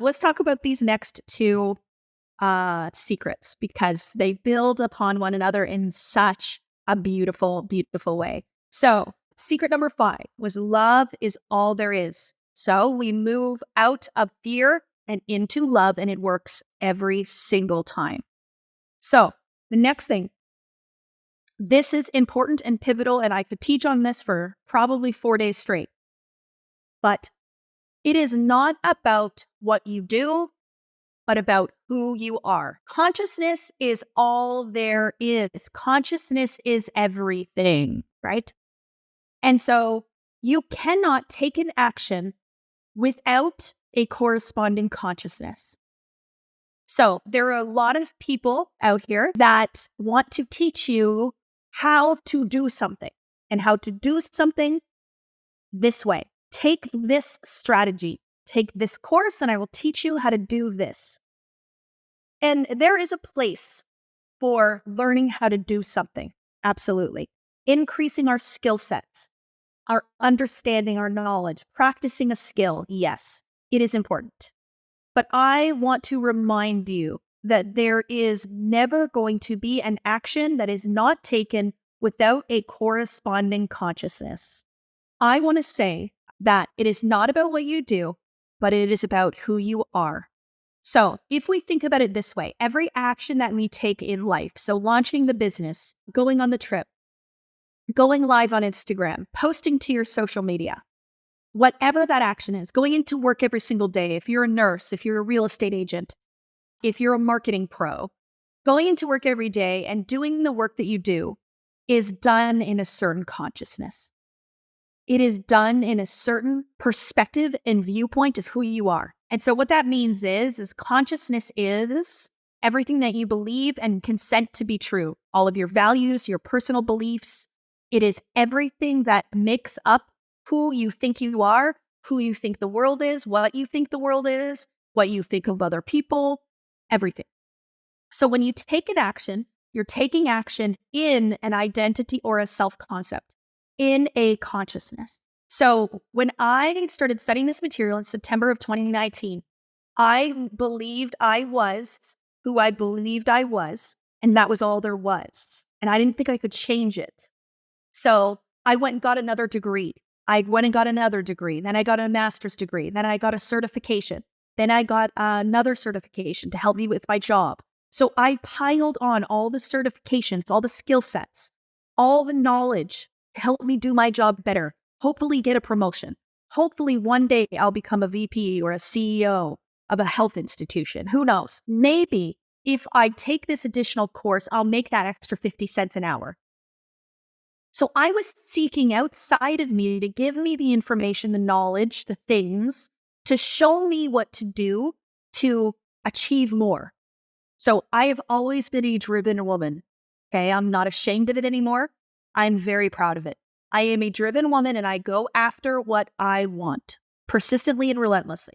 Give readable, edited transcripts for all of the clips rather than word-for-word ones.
Let's talk about these next two secrets because they build upon one another in such a beautiful, beautiful way. So, secret number 5 was love is all there is. So, we move out of fear and into love, and it works every single time. So, the next thing, this is important and pivotal, and I could teach on this for probably 4 days straight. But it is not about what you do, but about who you are. Consciousness is all there is. Consciousness is everything, right? And so you cannot take an action without a corresponding consciousness. So there are a lot of people out here that want to teach you how to do something and how to do something this way. Take this strategy, take this course, and I will teach you how to do this. And there is a place for learning how to do something. Absolutely. Increasing our skill sets, our understanding, our knowledge, practicing a skill. Yes, it is important. But I want to remind you that there is never going to be an action that is not taken without a corresponding consciousness. I want to say that it is not about what you do, but it is about who you are. So if we think about it this way, every action that we take in life, so launching the business, going on the trip, going live on Instagram, posting to your social media, whatever that action is, going into work every single day, if you're a nurse, if you're a real estate agent, if you're a marketing pro, going into work every day and doing the work that you do is done in a certain consciousness. It is done in a certain perspective and viewpoint of who you are. And so what that means is consciousness is everything that you believe and consent to be true. All of your values, your personal beliefs. It is everything that makes up who you think you are, who you think the world is, what you think the world is, what you think of other people, everything. So when you take an action, you're taking action in an identity or a self-concept, in a consciousness. So when I started studying this material in September of 2019, I believed I was who I believed I was, and that was all there was. And I didn't think I could change it. So I went and got another degree. I went and got another degree. Then I got a master's degree. Then I got a certification. Then I got another certification to help me with my job. So I piled on all the certifications, all the skill sets, all the knowledge to help me do my job better, hopefully get a promotion. Hopefully one day I'll become a VP or a CEO of a health institution. Who knows? Maybe if I take this additional course, I'll make that extra 50 cents an hour. So I was seeking outside of me to give me the information, the knowledge, the things to show me what to do to achieve more. So I have always been a driven woman. Okay, I'm not ashamed of it anymore. I'm very proud of it. I am a driven woman and I go after what I want persistently and relentlessly.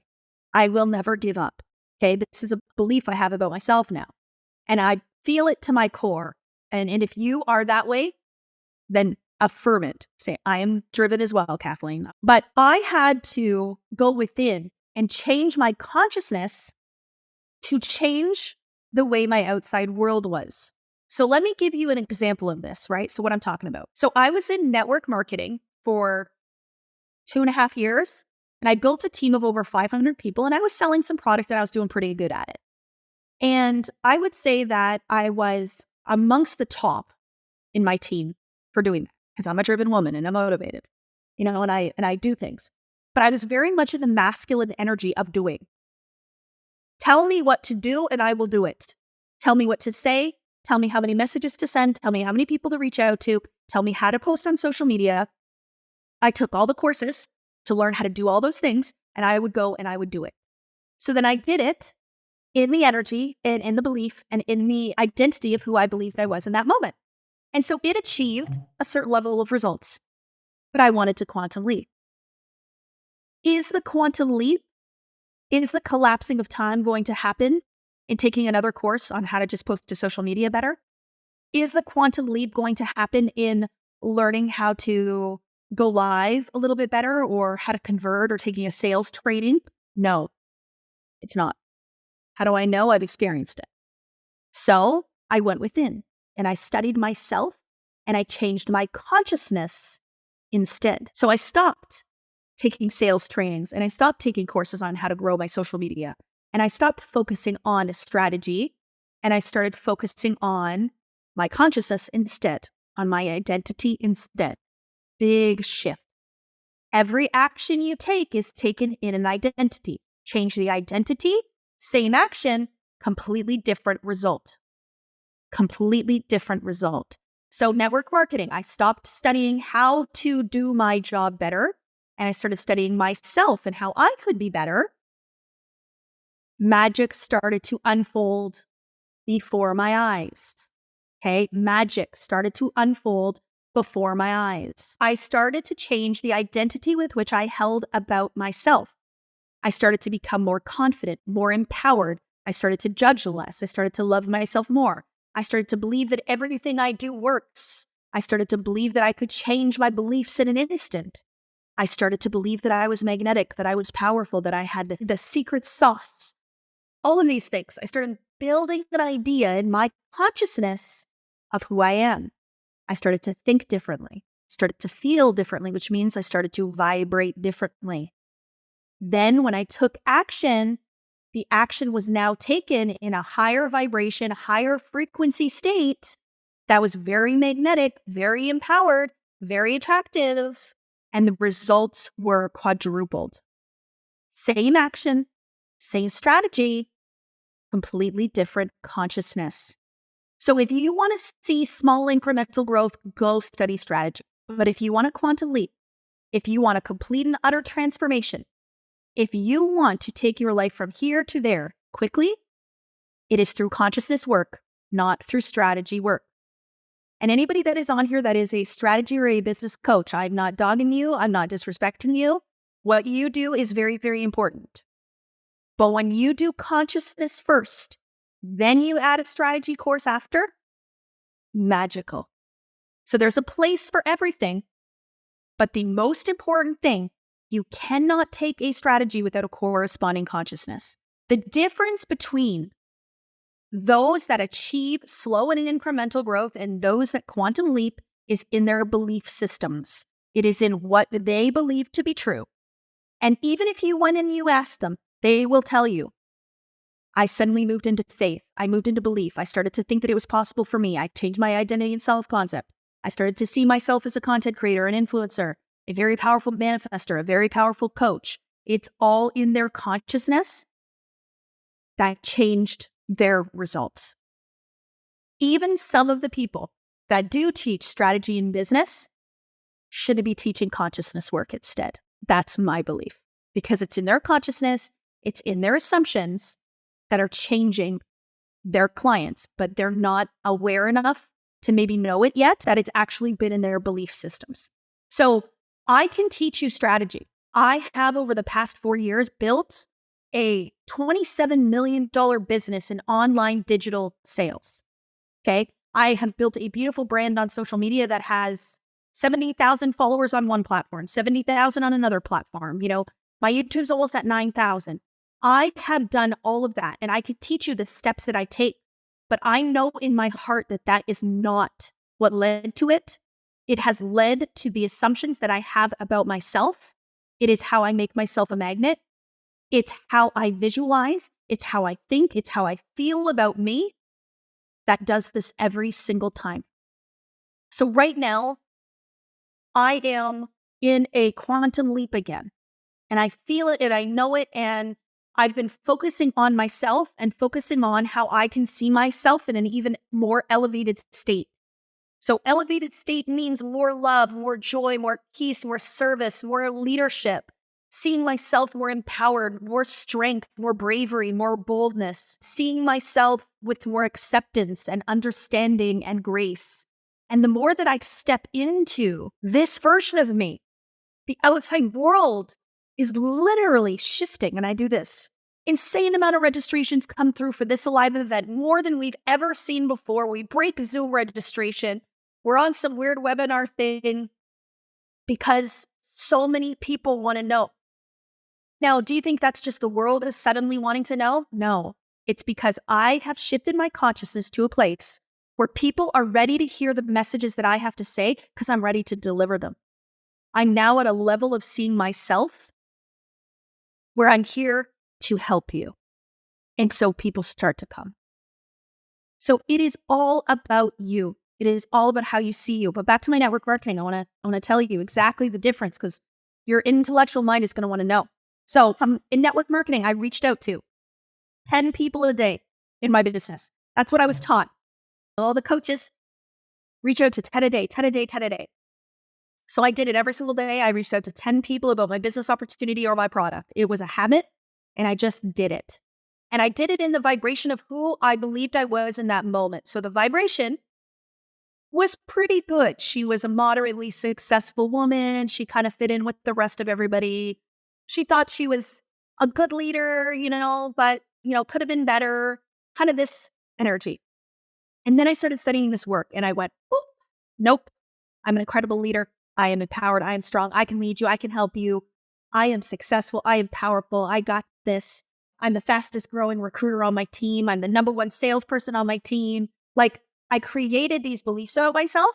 I will never give up. Okay, this is a belief I have about myself now. And I feel it to my core. And if you are that way, then affirm it. Say, I am driven as well, Kathleen. But I had to go within and change my consciousness to change the way my outside world was. So let me give you an example of this, right? So what I'm talking about. So I was in network marketing for 2.5 years, and I built a team of over 500 people, and I was selling some product and I was doing pretty good at it. And I would say that I was amongst the top in my team for doing that because I'm a driven woman and I'm motivated, and I do things. But I was very much in the masculine energy of doing. Tell me what to do and I will do it. Tell me what to say. Tell me how many messages to send. Tell me how many people to reach out to. Tell me how to post on social media. I took all the courses to learn how to do all those things, and I would go and I would do it. So then I did it in the energy and in the belief and in the identity of who I believed I was in that moment. And so it achieved a certain level of results, but I wanted to quantum leap. Is the quantum leap, is the collapsing of time going to happen in taking another course on how to just post to social media better? Is the quantum leap going to happen in learning how to go live a little bit better or how to convert or taking a sales training? No. It's not. How do I know? I've experienced it. So I went within and I studied myself and I changed my consciousness instead. So I stopped taking sales trainings and I stopped taking courses on how to grow my social media. And I stopped focusing on strategy and I started focusing on my consciousness instead, on my identity instead. Big shift. Every action you take is taken in an identity. Change the identity, same action, completely different result. Completely different result. So network marketing, I stopped studying how to do my job better and I started studying myself and how I could be better. Magic started to unfold before my eyes. Okay, magic started to unfold before my eyes. I started to change the identity with which I held about myself. I started to become more confident, more empowered. I started to judge less. I started to love myself more. I started to believe that everything I do works. I started to believe that I could change my beliefs in an instant. I started to believe that I was magnetic, that I was powerful, that I had the secret sauce. All of these things. I started building an idea in my consciousness of who I am. I started to think differently, started to feel differently, which means I started to vibrate differently. Then when I took action, the action was now taken in a higher vibration, higher frequency state that was very magnetic, very empowered, very attractive, and the results were quadrupled. Same action, same strategy, completely different consciousness. So if you want to see small incremental growth, go study strategy. But if you want a quantum leap, if you want a complete and utter transformation, if you want to take your life from here to there quickly, it is through consciousness work, not through strategy work. And anybody that is on here that is a strategy or a business coach, I'm not dogging you. I'm not disrespecting you. What you do is very, very important. But when you do consciousness first, then you add a strategy course after, magical. So there's a place for everything. But the most important thing, you cannot take a strategy without a corresponding consciousness. The difference between those that achieve slow and incremental growth and those that quantum leap is in their belief systems. It is in what they believe to be true. And even if you went and you asked them, they will tell you, I suddenly moved into faith. I moved into belief. I started to think that it was possible for me. I changed my identity and self-concept. I started to see myself as a content creator, an influencer, a very powerful manifester, a very powerful coach. It's all in their consciousness that changed their results. Even some of the people that do teach strategy in business should be teaching consciousness work instead. That's my belief, because it's in their consciousness, it's in their assumptions that are changing their clients, but they're not aware enough to maybe know it yet, that it's actually been in their belief systems. So I can teach you strategy. I have over the past 4 years built a $27 million business in online digital sales. Okay. I have built a beautiful brand on social media that has 70,000 followers on one platform, 70,000 on another platform. You know, my YouTube's almost at 9,000. I have done all of that and I could teach you the steps that I take, but I know in my heart that that is not what led to it. It has led to the assumptions that I have about myself. It is how I make myself a magnet. It's how I visualize. It's how I think. It's how I feel about me that does this every single time. So right now, I am in a quantum leap again, and I feel it and I know it. And I've been focusing on myself and focusing on how I can see myself in an even more elevated state. So elevated state means more love, more joy, more peace, more service, more leadership, seeing myself more empowered, more strength, more bravery, more boldness, seeing myself with more acceptance and understanding and grace. And the more that I step into this version of me, the outside world is literally shifting. And I do this. Insane amount of registrations come through for this live event, more than we've ever seen before. We break Zoom registration. We're on some weird webinar thing because so many people want to know. Now, do you think that's just the world is suddenly wanting to know? No, it's because I have shifted my consciousness to a place where people are ready to hear the messages that I have to say because I'm ready to deliver them. I'm now at a level of seeing myself where I'm here to help you. And so people start to come. So it is all about you. It is all about how you see you. But back to my network marketing, I want to tell you exactly the difference because your intellectual mind is going to want to know. So in network marketing, I reached out to 10 people a day in my business. That's what I was taught. All the coaches reach out to 10 a day, 10 a day, 10 a day. So I did it every single day. I reached out to 10 people about my business opportunity or my product. It was a habit and I just did it. And I did it in the vibration of who I believed I was in that moment. So the vibration was pretty good. She was a moderately successful woman. She kind of fit in with the rest of everybody. She thought she was a good leader, but, could have been better, kind of this energy. And then I started studying this work and I went, nope, I'm an incredible leader. I am empowered. I am strong. I can lead you. I can help you. I am successful. I am powerful. I got this. I'm the fastest growing recruiter on my team. I'm the number one salesperson on my team. Like, I created these beliefs about myself,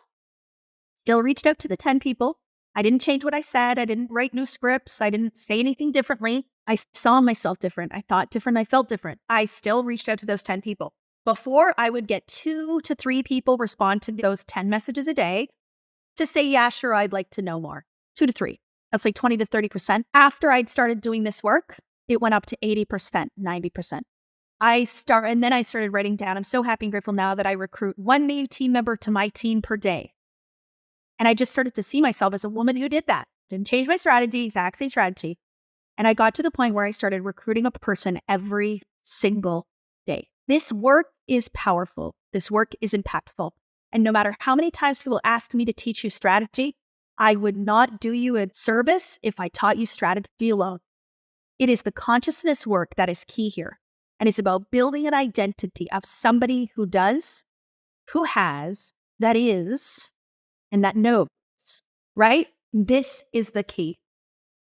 still reached out to the 10 people. I didn't change what I said. I didn't write new scripts. I didn't say anything differently. I saw myself different. I thought different. I felt different. I still reached out to those 10 people. Before, I would get 2 to 3 people respond to those 10 messages a day to say, yeah, sure, I'd like to know more. 2 to 3. That's like 20 to 30%. After I'd started doing this work, it went up to 80%, 90%. And then I started writing down, I'm so happy and grateful now that I recruit 1 new team member to my team per day. And I just started to see myself as a woman who did that. Didn't change my strategy, exact same strategy. And I got to the point where I started recruiting a person every single day. This work is powerful. This work is impactful. And no matter how many times people ask me to teach you strategy, I would not do you a service if I taught you strategy alone. It is the consciousness work that is key here. And it's about building an identity of somebody who does, who has, that is, and that knows, right? This is the key.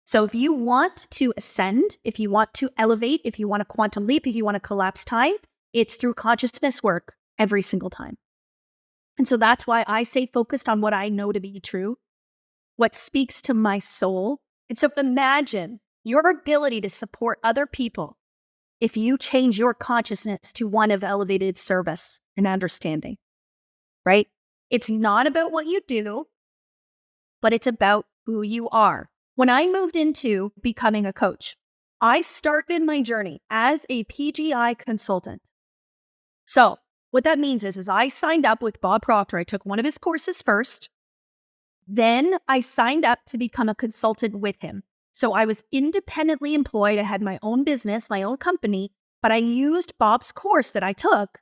So if you want to ascend, if you want to elevate, if you want to quantum leap, if you want to collapse time, it's through consciousness work every single time. And so that's why I stay focused on what I know to be true, what speaks to my soul. And so imagine your ability to support other people if you change your consciousness to one of elevated service and understanding, right? It's not about what you do, but it's about who you are. When I moved into becoming a coach, I started my journey as a PGI consultant. So what that means is I signed up with Bob Proctor. I took one of his courses first. Then I signed up to become a consultant with him. So I was independently employed. I had my own business, my own company, but I used Bob's course that I took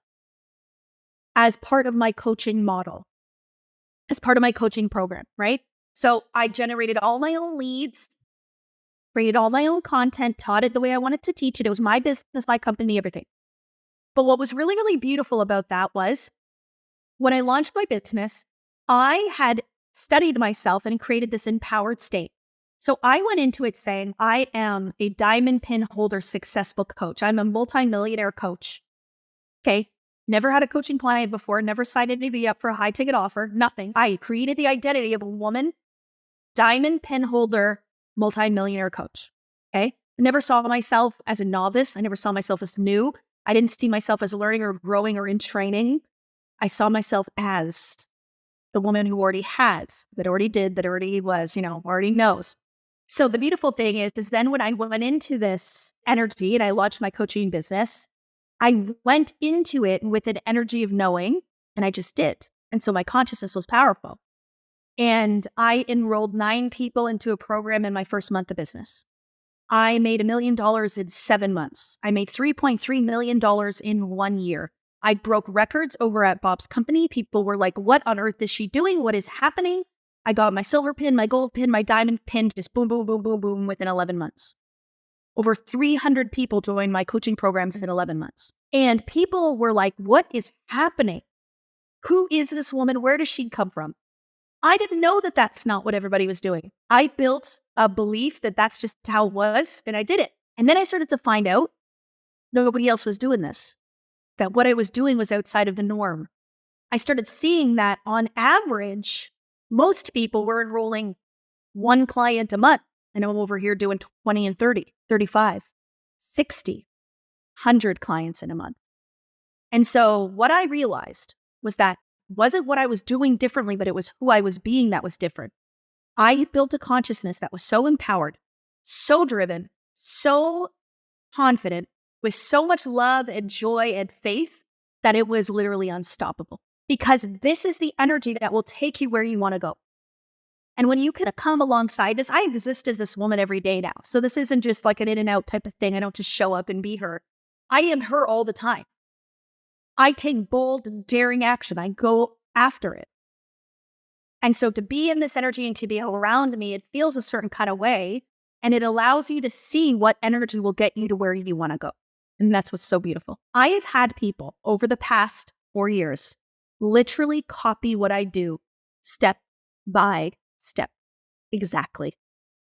as part of my coaching model, as part of my coaching program, right? So I generated all my own leads, created all my own content, taught it the way I wanted to teach it. It was my business, my company, everything. But what was really, really beautiful about that was when I launched my business, I had studied myself and created this empowered state. So I went into it saying, I am a diamond pin holder successful coach. I'm a multimillionaire coach. Okay. Never had a coaching client before, never signed anybody up for a high ticket offer, nothing. I created the identity of a woman, diamond pin holder, multimillionaire coach. Okay. I never saw myself as a novice. I never saw myself as new. I didn't see myself as learning or growing or in training. I saw myself as the woman who already has, that already did, that already was, already knows. So the beautiful thing is then when I went into this energy and I launched my coaching business, I went into it with an energy of knowing, and I just did. And so my consciousness was powerful. And I enrolled 9 people into a program in my first month of business. I made $1 million in 7 months. I made $3.3 million in 1 year. I broke records over at Bob's company. People were like, what on earth is she doing? What is happening? I got my silver pin, my gold pin, my diamond pin, just boom, boom, boom, boom, boom within 11 months. Over 300 people joined my coaching programs in 11 months. And people were like, what is happening? Who is this woman? Where does she come from? I didn't know that that's not what everybody was doing. I built a belief that that's just how it was, and I did it. And then I started to find out nobody else was doing this, that what I was doing was outside of the norm. I started seeing that on average, most people were enrolling one client a month. And I'm over here doing 20 and 30, 35, 60, 100 clients in a month. And so what I realized was that wasn't what I was doing differently, but it was who I was being that was different. I built a consciousness that was so empowered, so driven, so confident, with so much love and joy and faith that it was literally unstoppable. Because this is the energy that will take you where you want to go. And when you can come alongside this, I exist as this woman every day now. So this isn't just like an in and out type of thing. I don't just show up and be her. I am her all the time. I take bold and daring action. I go after it. And so to be in this energy and to be around me, it feels a certain kind of way. And it allows you to see what energy will get you to where you want to go. And that's what's so beautiful. I have had people over the past 4 years literally copy what I do step by step. Exactly.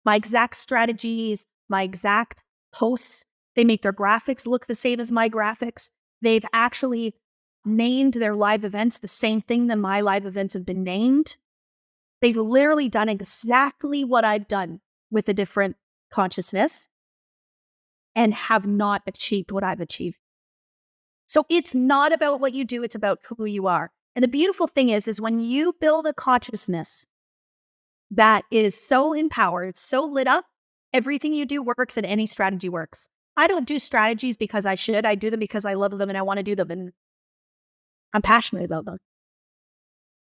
My exact strategies, my exact posts. They make their graphics look the same as my graphics. They've actually named their live events the same thing that my live events have been named. They've literally done exactly what I've done with a different consciousness and have not achieved what I've achieved. So it's not about what you do, it's about who you are. And the beautiful thing is when you build a consciousness that is so empowered, so lit up, everything you do works and any strategy works. I don't do strategies because I should. I do them because I love them and I want to do them and I'm passionate about them.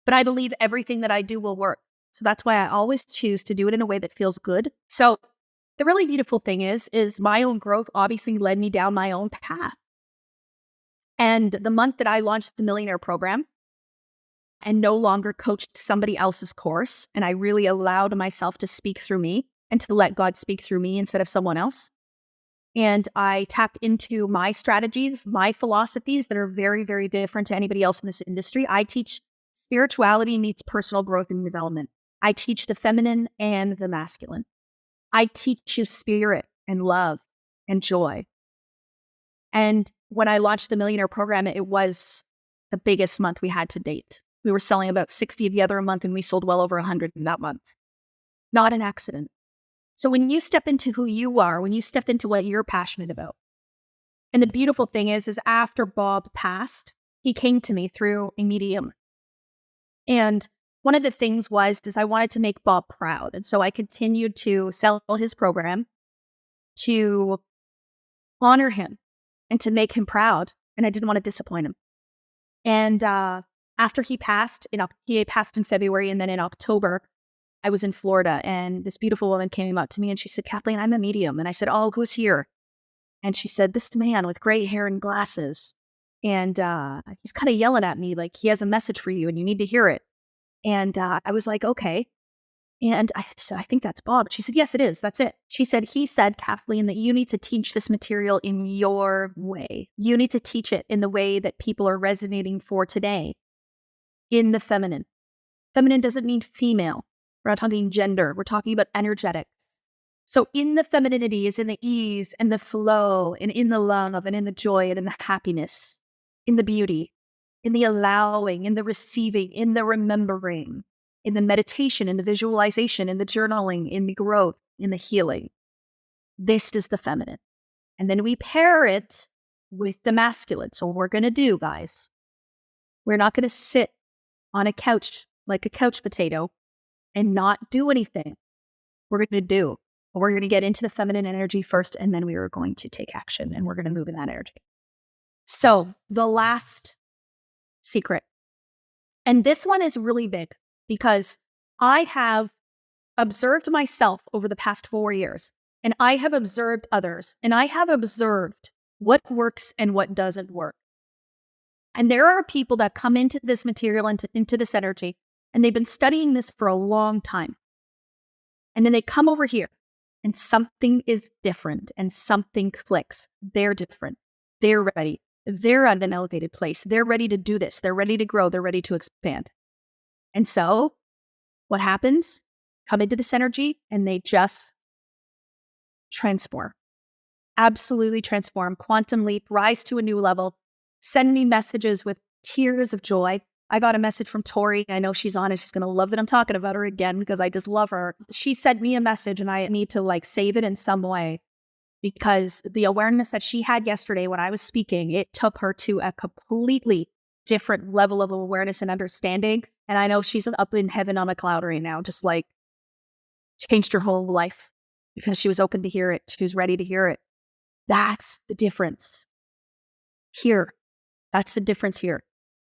But I believe everything that I do will work. So that's why I always choose to do it in a way that feels good. So the really beautiful thing is my own growth obviously led me down my own path. And the month that I launched the Millionaire Program and no longer coached somebody else's course, and I really allowed myself to speak through me and to let God speak through me instead of someone else. And I tapped into my strategies, my philosophies that are very, very different to anybody else in this industry. I teach spirituality meets personal growth and development. I teach the feminine and the masculine. I teach you spirit and love and joy. And when I launched the Millionaire Program, it was the biggest month we had to date. We were selling about 60 of the other a month and we sold well over 100 in that month. Not an accident. So when you step into who you are, when you step into what you're passionate about, and the beautiful thing is after Bob passed, he came to me through a medium. And one of the things is I wanted to make Bob proud. And so I continued to sell his program to honor him and to make him proud. And I didn't want to disappoint him. And after he passed in February, and then in October, I was in Florida and this beautiful woman came up to me and she said, "Kathleen, I'm a medium." And I said, "Oh, who's here?" And she said, "This man with gray hair and glasses. And he's kind of yelling at me like he has a message for you and you need to hear it." And I was like, "Okay." And I said, "I think that's Bob." She said, "Yes, it is. That's it." She said, "He said, Kathleen, that you need to teach this material in your way. You need to teach it in the way that people are resonating for today, in the feminine. Feminine doesn't mean female. We're not talking gender. We're talking about energetics. So in the femininity is in the ease and the flow and in the love and in the joy and in the happiness, in the beauty, in the allowing, in the receiving, in the remembering, in the meditation, in the visualization, in the journaling, in the growth, in the healing. This is the feminine. And then we pair it with the masculine. So what we're going to do, guys, we're not going to sit on a couch like a couch potato and not do anything. We're going to do. We're going to get into the feminine energy first, and then we are going to take action, and we're going to move in that energy. So the last secret, and this one is really big because I have observed myself over the past 4 years, and I have observed others, and I have observed what works and what doesn't work. And there are people that come into this material, into this energy, and they've been studying this for a long time. And then they come over here and something is different and something clicks. They're different. They're ready. They're at an elevated place. They're ready to do this. They're ready to grow. They're ready to expand. And so What happens? Come into this energy and they just transform. Absolutely transform. Quantum leap, rise to a new level. Send me messages with tears of joy. I got a message from Tori. I know she's on it. She's going to love that I'm talking about her again because I just love her. She sent me a message and I need to save it in some way because the awareness that she had yesterday when I was speaking, it took her to a completely different level of awareness and understanding. And I know she's up in heaven on a cloud right now, just changed her whole life because she was open to hear it. She was ready to hear it. That's the difference here. That's the difference here,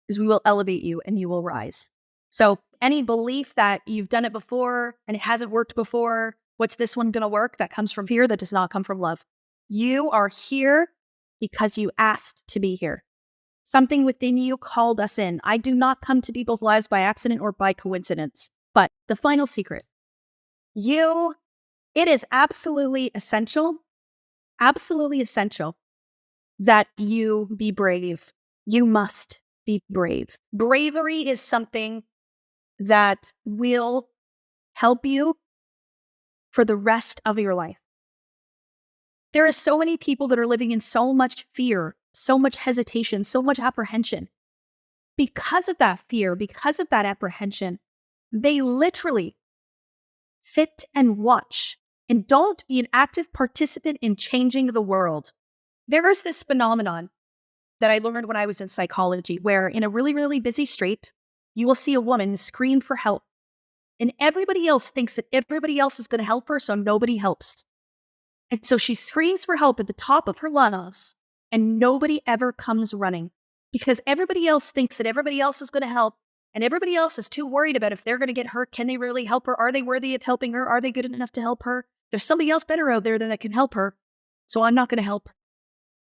is we will elevate you and you will rise. So any belief that you've done it before and it hasn't worked before, what's this one going to work? That comes from fear. That does not come from love. You are here because you asked to be here. Something within you called us in. I do not come to people's lives by accident or by coincidence. But the final secret, it is absolutely essential that you be brave. You must be brave. Bravery is something that will help you for the rest of your life. There are so many people that are living in so much fear, so much hesitation, so much apprehension. Because of that fear, because of that apprehension, they literally sit and watch and don't be an active participant in changing the world. There is this phenomenon that I learned when I was in psychology, where in a really, really busy street, you will see a woman scream for help. And everybody else thinks that everybody else is going to help her, so nobody helps. And so she screams for help at the top of her lungs, and nobody ever comes running because everybody else thinks that everybody else is going to help, and everybody else is too worried about if they're going to get hurt. Can they really help her? Are they worthy of helping her? Are they good enough to help her? There's somebody else better out there that can help her, so I'm not going to help.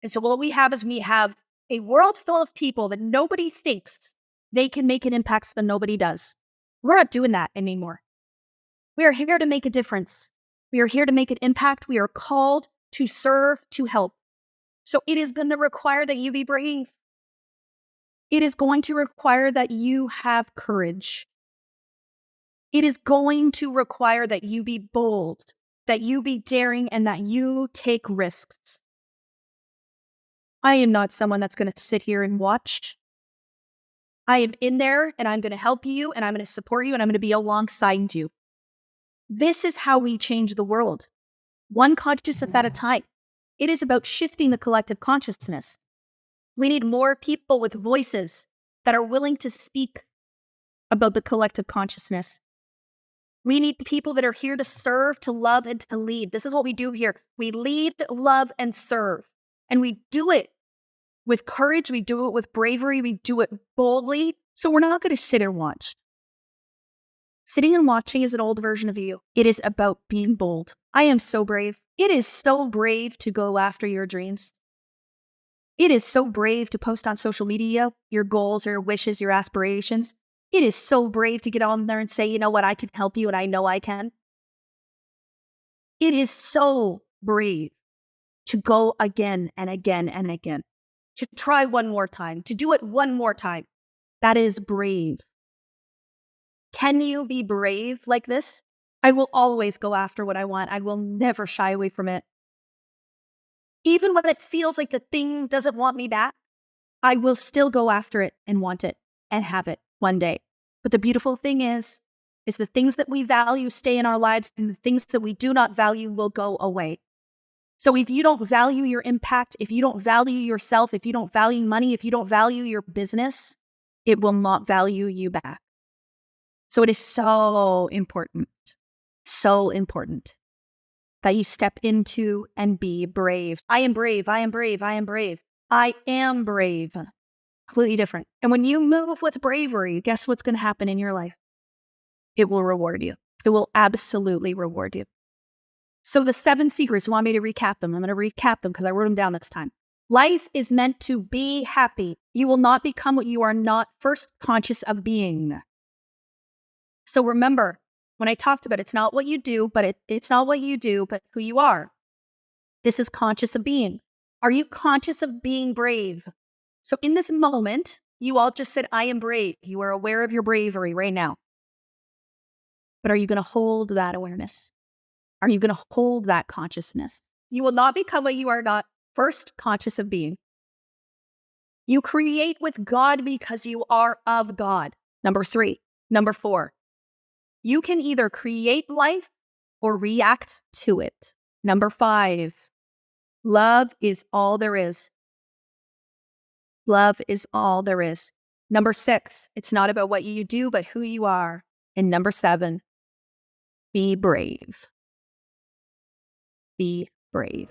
And so what we have is we have a world full of people that nobody thinks they can make an impact, so nobody does. We're not doing that anymore. We are here to make a difference. We are here to make an impact. We are called to serve, to help. So it is going to require that you be brave. It is going to require that you have courage. It is going to require that you be bold, that you be daring, and that you take risks. I am not someone that's going to sit here and watch. I am in there and I'm going to help you and I'm going to support you and I'm going to be alongside you. This is how we change the world, one consciousness at a time. It is about shifting the collective consciousness. We need more people with voices that are willing to speak about the collective consciousness. We need people that are here to serve, to love, and to lead. This is what we do here. We lead, love, and serve. And we do it with courage. We do it with bravery. We do it boldly. So we're not going to sit and watch. Sitting and watching is an old version of you. It is about being bold. I am so brave. It is so brave to go after your dreams. It is so brave to post on social media your goals, your wishes, your aspirations. It is so brave to get on there and say, you know what, I can help you and I know I can. It is so brave to go again and again and again, to try one more time, to do it one more time. That is brave. Can you be brave like this? I will always go after what I want. I will never shy away from it. Even when it feels like the thing doesn't want me back, I will still go after it and want it and have it one day. But the beautiful thing is the things that we value stay in our lives and the things that we do not value will go away. So if you don't value your impact, if you don't value yourself, if you don't value money, if you don't value your business, it will not value you back. So it is so important that you step into and be brave. I am brave. I am brave. I am brave. I am brave. Completely different. And when you move with bravery, guess what's going to happen in your life? It will reward you. It will absolutely reward you. So the 7 secrets, you want me to recap them? I'm going to recap them because I wrote them down this time. Life is meant to be happy. You will not become what you are not first conscious of being. So remember, when I talked about it's not what you do, but it's not what you do, but who you are. This is conscious of being. Are you conscious of being brave? So in this moment, you all just said, I am brave. You are aware of your bravery right now. But are you going to hold that awareness? Are you going to hold that consciousness? You will not become what you are not first conscious of being. You create with God because you are of God. Number 3. Number 4. You can either create life or react to it. Number 5. Love is all there is. Love is all there is. Number 6. It's not about what you do, but who you are. And number 7. Be brave. Be brave.